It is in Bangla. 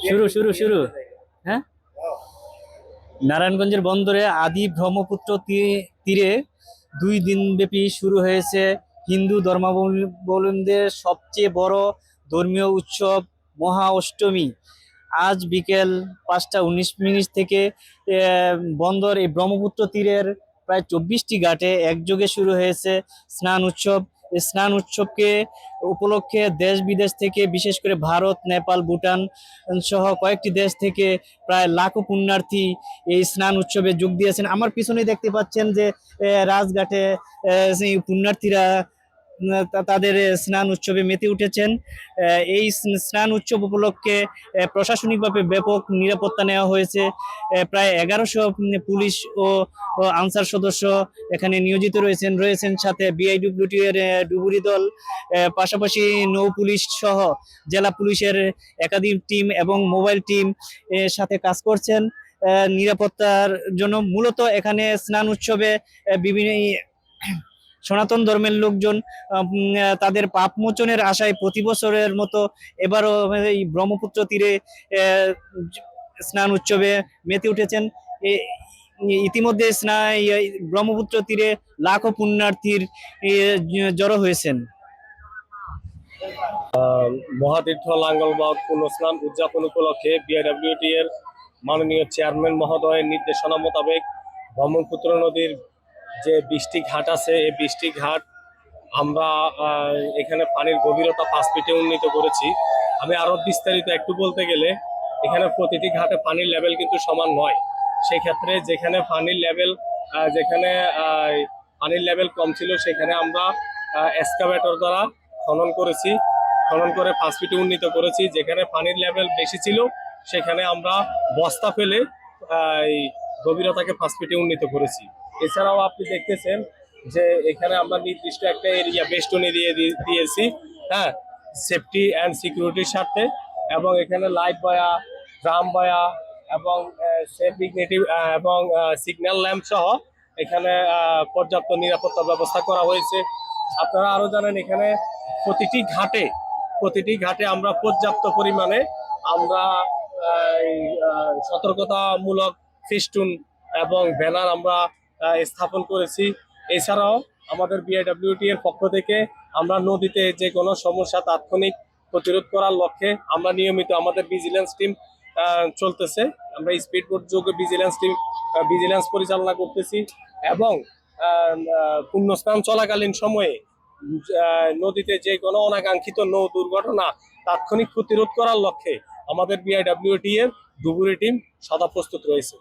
শুরু শুরু শুরু। হ্যাঁ, নারায়ণগঞ্জের বন্দরে আদি ব্রহ্মপুত্র তীরে 2 দিনব্যাপী শুরু হয়েছে হিন্দু ধর্মাবলম্বীদের সবচেয়ে বড় ধর্মীয় উৎসব মহা অষ্টমী। আজ বিকেল 5টা 19 মিনিট থেকে বন্দর এই ব্রহ্মপুত্র তীরের প্রায় 24টি ঘাটে একযোগে শুরু হয়েছে স্নান উৎসব। এই স্নান উৎসবকে উপলক্ষে দেশ বিদেশ থেকে, বিশেষ করে ভারত, নেপাল, ভুটান সহ কয়েকটি দেশ থেকে প্রায় লাখো পুণ্যার্থী এই স্নান উৎসবে যোগ দিয়েছেন। আমার পিছনে দেখতে পাচ্ছেন যে রাজঘাটে সেই পুণ্যার্থীরা তাদের স্নান উৎসবে মেতে উঠেছেন। এই স্নান উৎসব উপলক্ষে প্রশাসনিকভাবে ব্যাপক নিরাপত্তা নেওয়া হয়েছে। প্রায় 1100 পুলিশ ও আনসার সদস্য এখানে নিয়োজিত রয়েছেন সাথে বিআইডব্লিউটি এর ডুবুরি দল, পাশাপাশি নৌ পুলিশ সহ জেলা পুলিশের একাধিক টিম এবং মোবাইল টিম সাথে কাজ করছেন নিরাপত্তার জন্য। মূলত এখানে স্নান উৎসবে বিভিন্ন সনাতন ধর্মের লোকজন তাদের পাপ মোচনের আশায় প্রতি বছরের মতো এবারও এই ব্রহ্মপুত্র তীরে স্নান উৎসবে মেতে উঠেছেন। ইতিমধ্যে ব্রহ্মপুত্র তীরে লাখো পুণ্যার্থীর জড়ো হয়েছেন। মহাতীর্থ লাঙ্গলবাগ পুণ্যস্নান উদযাপন উপলক্ষে বিআইডব্লিউটি এর মাননীয় চেয়ারম্যান মহোদয়ের নির্দেশনা মোতাবেক ব্রহ্মপুত্র নদীর যে 20টি ঘাট আছে, এই 20টি ঘাট আমরা এখানে পানির গভীরতা 5 ফিটে উন্নীত করেছি। আমি আরো বিস্তারিত একটু বলতে গেলে, এখানে প্রতিটি ঘাটে পানির লেভেল কিন্তু সমান নয়। সেক্ষেত্রে যেখানে পানির লেভেল কম ছিল সেখানে আমরা এক্সকাভেটর দ্বারা খনন করেছি, খনন করে 5 ফিটে উন্নীত করেছি। যেখানে পানির লেভেল বেশি ছিল সেখানে আমরা বস্তা ফেলে গভীরতাকে 5 ফিটে উন্নীত করেছি। এছাড়াও আপনি দেখতেছেন যে এখানে আমরা নির্দিষ্ট একটা এরিয়া বেষ্টনী দিয়েছি, হ্যাঁ, সেফটি অ্যান্ড সিকিউরিটির স্বার্থে। এবং এখানে লাইট বয়া, ড্রাম বয়া এবং এবং সিগন্যাল ল্যাম্প সহ এখানে পর্যাপ্ত নিরাপত্তা ব্যবস্থা করা হয়েছে। আপনারা আরো জানেন এখানে প্রতিটি ঘাটে আমরা পর্যাপ্ত পরিমাণে আমরা সতর্কতামূলক ফেস্টুন এবং ব্যানার আমরা স্থাপন করেছি। এছাড়াও আমাদের বিআইডব্লিউটি এর পক্ষ থেকে আমরা নদীতে যে কোনো সমস্যা তাৎক্ষণিক প্রতিরোধ করার লক্ষ্যে আমরা নিয়মিত আমাদের ভিজিলেন্স টিম চলতেছে। আমরা স্পিড বোট যোগে ভিজিলেন্স পরিচালনা করতেছি এবং পুণ্যস্নান চলাকালীন সময়ে নদীতে যে কোনো অনাকাঙ্ক্ষিত নৌ দুর্ঘটনা তাৎক্ষণিক প্রতিরোধ করার লক্ষ্যে আমাদের বিআইডব্লিউটি এর ডুবুরি টিম সদা প্রস্তুত রয়েছে।